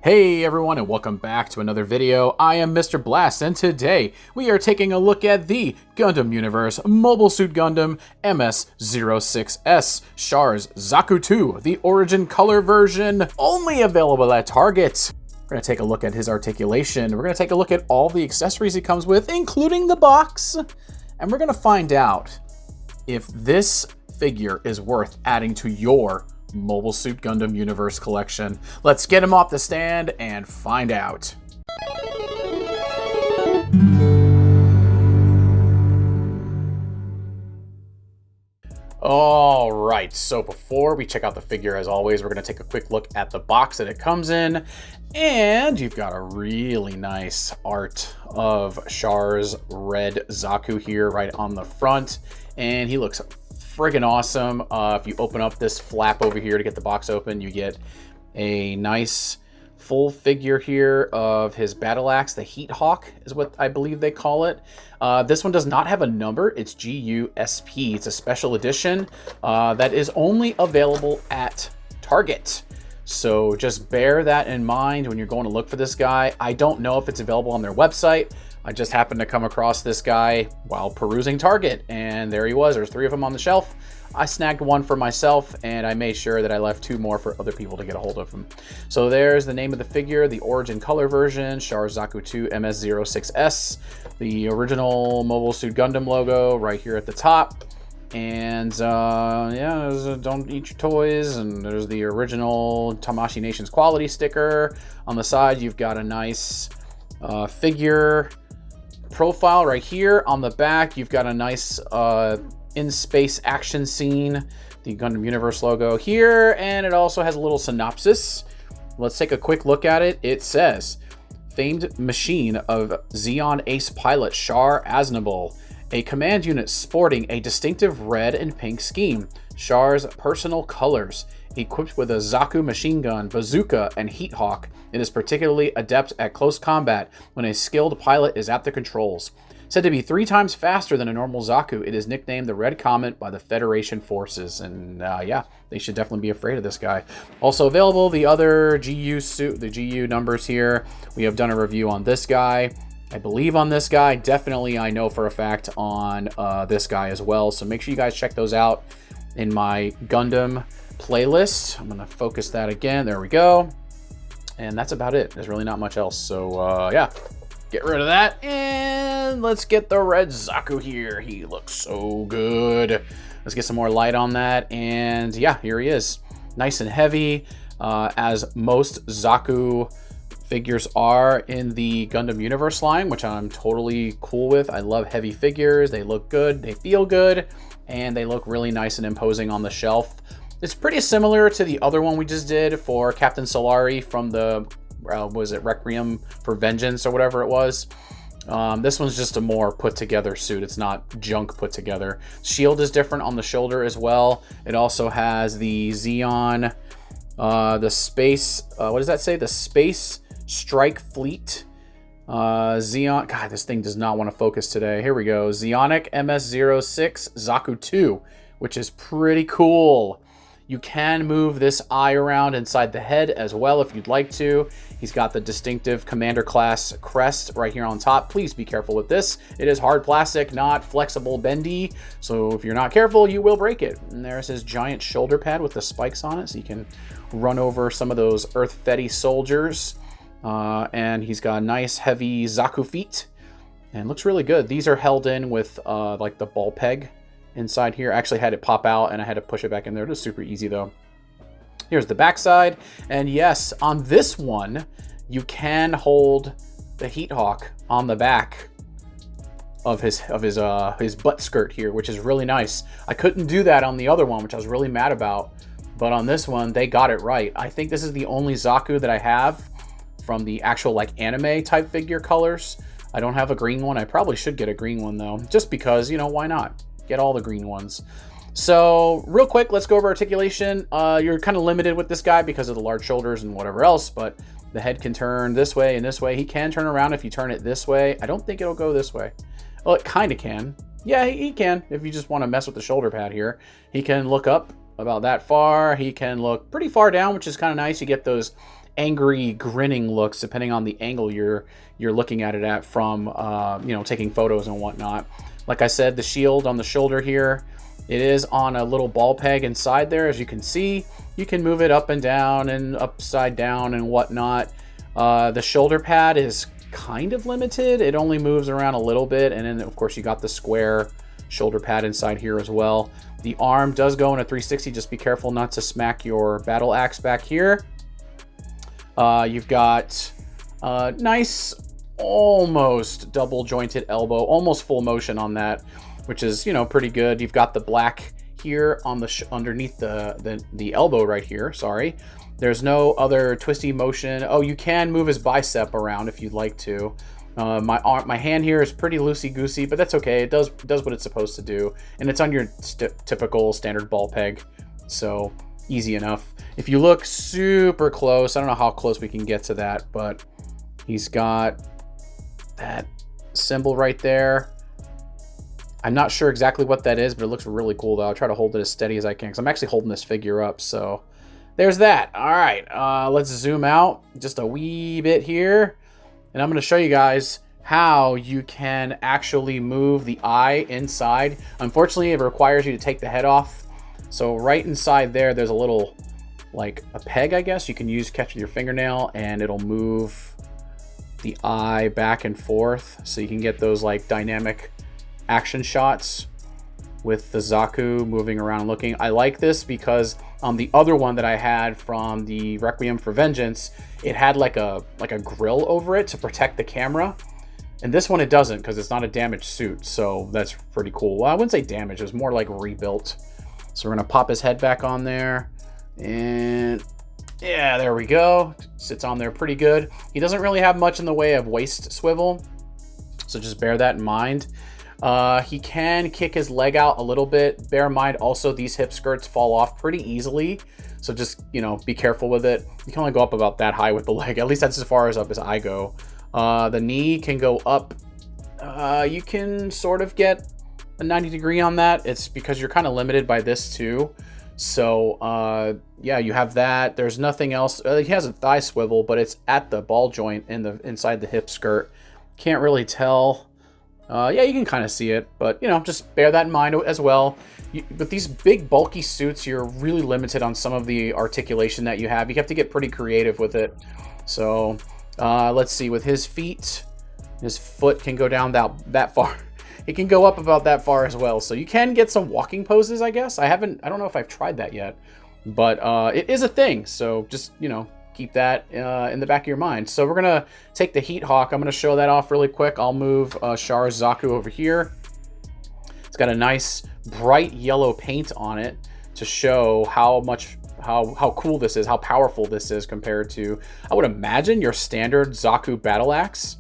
Hey everyone, and welcome back to another video. I am Mr. Blast, and today we are taking a look at the Gundam Universe Mobile Suit Gundam MS-06S CHAR's Zaku 2, the origin color version, only available at Target. We're going to take a look at his articulation. We're going to take a look at all the accessories he comes with, including the box, and we're going to find out if this figure is worth adding to your Mobile Suit Gundam Universe collection. Let's get him off the stand and find out. All right, so before we check out the figure, as always, we're going to take a quick look at the box that it comes in. And you've got a really nice art of CHAR's red Zaku here right on the front. And he looks friggin' awesome. If you open up this flap over here to get the box open, you get a nice full figure here of his battle axe. The Heat Hawk is what I believe they call it. This one does not have a number. It's GUSP. It's a special edition that is only available at Target. So just bear that in mind when you're going to look for this guy. I don't know if it's available on their website. I just happened to come across this guy while perusing Target, and there he was. There's 3 of them on the shelf. I snagged one for myself, and I made sure that I left 2 more for other people to get a hold of them. So there's the name of the figure, the origin color version, CHAR Zaku 2 MS-06S, the original Mobile Suit Gundam logo right here at the top. And yeah, there's a Don't Eat Your Toys, and there's the original Tamashii Nations quality sticker. On the side, you've got a nice figure profile right here. On the back, you've got a nice in-space action scene, the Gundam Universe logo here, and it also has a little synopsis. Let's take a quick look at it. It says, famed machine of Zeon Ace pilot CHAR AZNABLE, a command unit sporting a distinctive red and pink scheme, CHAR's personal colors. Equipped with a Zaku machine gun, bazooka, and Heat Hawk, it is particularly adept at close combat when a skilled pilot is at the controls. Said to be 3 times faster than a normal Zaku, it is nicknamed the Red Comet by the Federation forces. And yeah, they should definitely be afraid of this guy. Also available, the other GU suit, the GU numbers here. We have done a review on this guy. I believe on this guy. Definitely, I know for a fact on this guy as well. So make sure you guys check those out in my Gundam playlist. I'm going to focus that again. There we go. And that's about it. There's really not much else. So yeah, get rid of that. And let's get the red Zaku here. He looks so good. Let's get some more light on that. And yeah, here he is. Nice and heavy, as most Zaku figures are in the Gundam Universe line, which I'm totally cool with. I love heavy figures. They look good. They feel good. And they look really nice and imposing on the shelf. It's pretty similar to the other one we just did for Captain Solari from the, was it Requiem for Vengeance or whatever it was. This one's just a more put together suit. It's not junk put together. Shield is different on the shoulder as well. It also has the Zeon, the space, what does that say? The Space Strike Fleet. Zeon, God, this thing does not want to focus today. Here we go. Zeonic MS-06 Zaku 2, which is pretty cool. You can move this eye around inside the head as well if you'd like to. He's got the distinctive Commander class crest right here on top. Please be careful with this. It is hard plastic, not flexible, bendy. So if you're not careful, you will break it. And there's his giant shoulder pad with the spikes on it, so you can run over some of those Earth Fetty soldiers. And he's got nice, heavy Zaku feet. And looks really good. These are held in with like the ball peg inside here. I actually had it pop out and I had to push it back in there. It was super easy though. Here's the backside. And yes, on this one, you can hold the Heat Hawk on the back of his butt skirt here, which is really nice. I couldn't do that on the other one, which I was really mad about. But on this one, they got it right. I think this is the only Zaku that I have from the actual like anime type figure colors. I don't have a green one. I probably should get a green one though, just because, you know, why not? Get all the green ones. So real quick, let's go over articulation. You're kind of limited with this guy because of the large shoulders and whatever else, but the head can turn this way and this way. He can turn around if you turn it this way. I don't think it'll go this way. Well, it kind of can. Yeah, he can if you just want to mess with the shoulder pad here. He can look up about that far. He can look pretty far down, which is kind of nice. You get those angry, grinning looks, depending on the angle you're looking at it at from, you know, taking photos and whatnot. Like I said, the shield on the shoulder here, it is on a little ball peg inside there, as you can see. You can move it up and down and upside down and whatnot. The shoulder pad is kind of limited. It only moves around a little bit, and then of course you got the square shoulder pad inside here as well. The arm does go in a 360. Just be careful not to smack your battle axe back here. You've got a nice, almost double jointed elbow, almost full motion on that, which is, you know, pretty good. You've got the black here on the underneath the elbow right here. Sorry. There's no other twisty motion. Oh, you can move his bicep around if you'd like to. My hand here is pretty loosey-goosey, but that's okay. It does what it's supposed to do, and it's on your typical standard ball peg, so easy enough. If you look super close, I don't know how close we can get to that, but he's got that symbol right there. I'm not sure exactly what that is, but it looks really cool, though. I'll try to hold it as steady as I can, because I'm actually holding this figure up, so there's that. All right, let's zoom out just a wee bit here, and I'm going to show you guys how you can actually move the eye inside. Unfortunately, it requires you to take the head off. So right inside there, there's a little, like a peg, I guess, you can use catch with your fingernail, and it'll move the eye back and forth, so you can get those like dynamic action shots with the Zaku moving around and looking. I like this because on the other one that I had from the Requiem for Vengeance, it had like a grill over it to protect the camera. And this one it doesn't, because it's not a damaged suit, so that's pretty cool. Well, I wouldn't say damaged, it was more like rebuilt. So we're gonna pop his head back on there, and yeah, there we go. Sits on there pretty good. He doesn't really have much in the way of waist swivel, so just bear that in mind. He can kick his leg out a little bit. Bear in mind also these hip skirts fall off pretty easily, so just, you know, be careful with it. You can only go up about that high with the leg. At least that's as far as up as I go. The knee can go up. You can sort of get a 90-degree on that. It's because you're kind of limited by this too. So yeah, you have that. There's nothing else. He has a thigh swivel, but it's at the ball joint in the inside the hip skirt. Can't really tell. Yeah, you can kind of see it, but, you know, just bear that in mind as well. With these big, bulky suits, you're really limited on some of the articulation that you have. You have to get pretty creative with it. So, let's see. With his feet, his foot can go down that far. It can go up about that far as well. So you can get some walking poses, I guess. I don't know if I've tried that yet, but it is a thing. So just, you know, keep that in the back of your mind. So we're gonna take the Heat Hawk. I'm gonna show that off really quick. I'll move CHAR's Zaku over here. It's got a nice bright yellow paint on it to show how cool this is, how powerful this is compared to, I would imagine, your standard Zaku battle axe.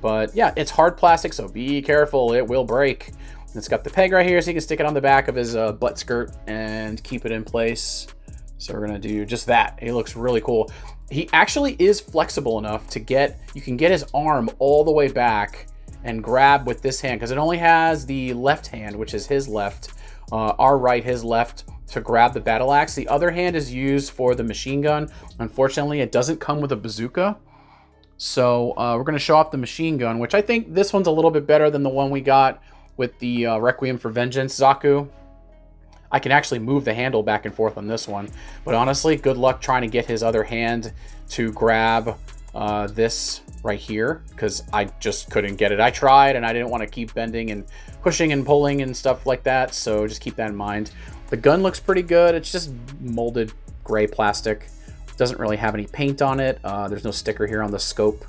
But yeah, it's hard plastic, so be careful, it will break. It's got the peg right here, so you can stick it on the back of his butt skirt and keep it in place. So we're gonna do just that. He looks really cool. He actually is flexible enough to you can get his arm all the way back and grab with this hand, because it only has the left hand, which is his left, our right, his left, to grab the battle axe. The other hand is used for the machine gun. Unfortunately, it doesn't come with a bazooka. So we're gonna show off the machine gun, which I think this one's a little bit better than the one we got with the Requiem for Vengeance Zaku. I can actually move the handle back and forth on this one, but honestly, good luck trying to get his other hand to grab this right here, because I just couldn't get it. I tried, and I didn't want to keep bending and pushing and pulling and stuff like that, so just keep that in mind. The gun looks pretty good. It's just molded gray plastic. Doesn't really have any paint on it. There's no sticker here on the scope,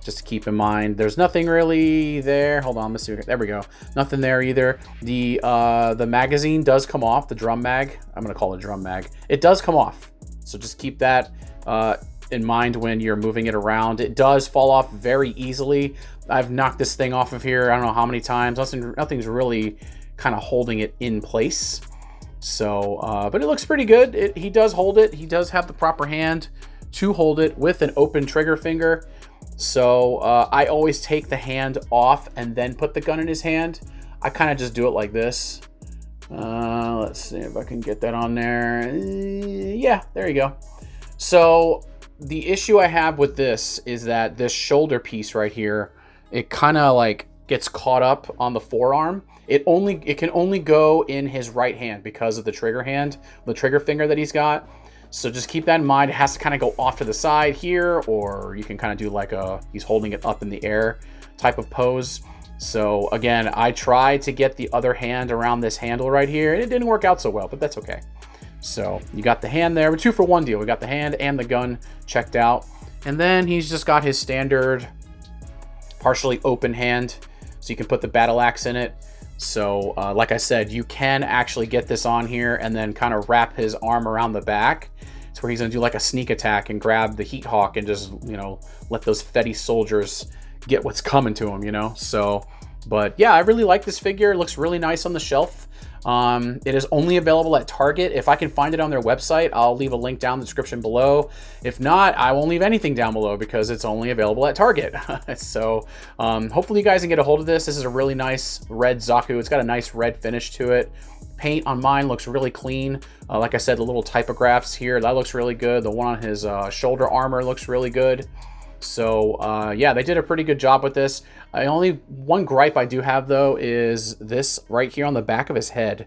just to keep in mind. There's nothing really there. Hold on, let's see. There we go. Nothing there either. The magazine does come off, the drum mag. I'm gonna call it drum mag. It does come off, so just keep that in mind when you're moving it around. It does fall off very easily. I've knocked this thing off of here I don't know how many times. Nothing's really kind of holding it in place. So, but it looks pretty good. He does hold it. He does have the proper hand to hold it with an open trigger finger. So I always take the hand off and then put the gun in his hand. I kind of just do it like this. Let's see if I can get that on there. Yeah, there you go. So the issue I have with this is that this shoulder piece right here, it kind of like gets caught up on the forearm. It can only go in his right hand because of the trigger finger that he's got. So just keep that in mind. It has to kind of go off to the side here, or you can kind of do like he's holding it up in the air type of pose. So again, I tried to get the other hand around this handle right here, and it didn't work out so well, but that's okay. So you got the hand there. We're 2-for-1 deal. We got the hand and the gun checked out. And then he's just got his standard partially open hand, so you can put the battle axe in it. So like I said, you can actually get this on here and then kind of wrap his arm around the back. It's where he's gonna do like a sneak attack and grab the heat hawk and just, you know, let those Fetty soldiers get what's coming to him, you know. So, but yeah, I really like this figure. It looks really nice on the shelf. It is only available at Target. If I can find it on their website, I'll leave a link down in the description below. If not, I won't leave anything down below because it's only available at Target. So hopefully you guys can get a hold of this. This is a really nice red Zaku. It's got a nice red finish to it. Paint on mine looks really clean. Like I said, the little typographs here, that looks really good. The one on his shoulder armor looks really good. So yeah, they did a pretty good job with this. Only one gripe I do have though is this right here on the back of his head.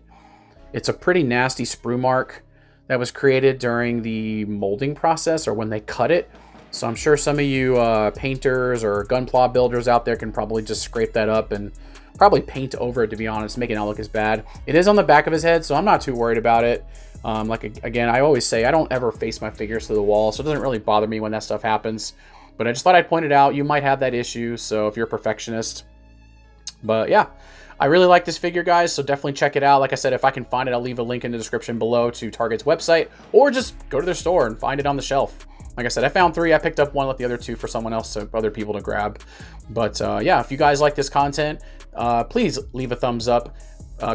It's a pretty nasty sprue mark that was created during the molding process or when they cut it. So I'm sure some of you painters or gunpla builders out there can probably just scrape that up and probably paint over it, to be honest, make it not look as bad. It is on the back of his head, so I'm not too worried about it. Like again, I always say I don't ever face my figures to the wall, so it doesn't really bother me when that stuff happens. But I just thought I'd point it out. You might have that issue, so if you're a perfectionist. But yeah, I really like this figure, guys, so definitely check it out. Like I said, if I can find it, I'll leave a link in the description below to Target's website, or just go to their store and find it on the shelf. Like I said, I found 3. I picked up 1, left the other 2 for someone else, so other people to grab. But yeah, if you guys like this content, please leave a thumbs up.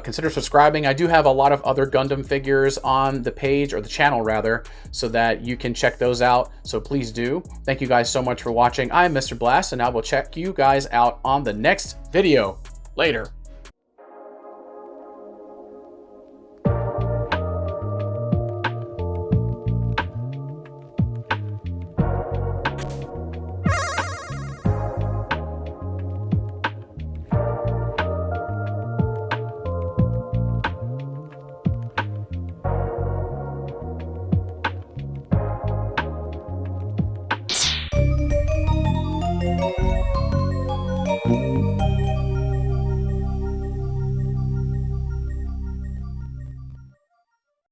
Consider subscribing. I do have a lot of other Gundam figures on the page, or the channel rather, so that you can check those out. So please do. Thank you guys so much for watching. I'm Mr. Blast, and I will check you guys out on the next video. Later.